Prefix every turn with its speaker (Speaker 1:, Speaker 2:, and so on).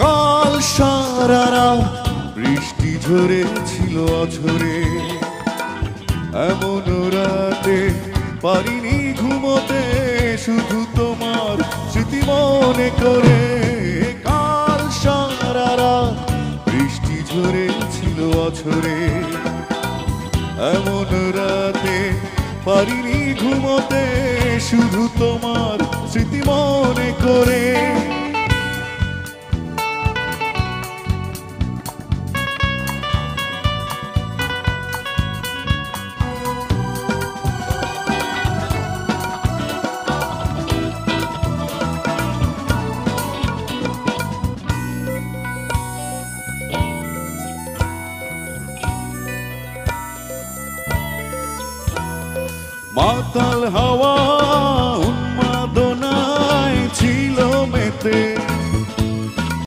Speaker 1: কাল সারা রাত বৃষ্টি ঝরেছিল অঝরে, এমন রাতে পারিনি ঘুমোতে, শুধু তোমার স্মৃতি মনে করে। কাল সারা রাত বৃষ্টি ঝরেছিল অঝরে, এমন রাতে পারিনি ঘুমোতে, শুধু তোমার স্মৃতি মনে করে।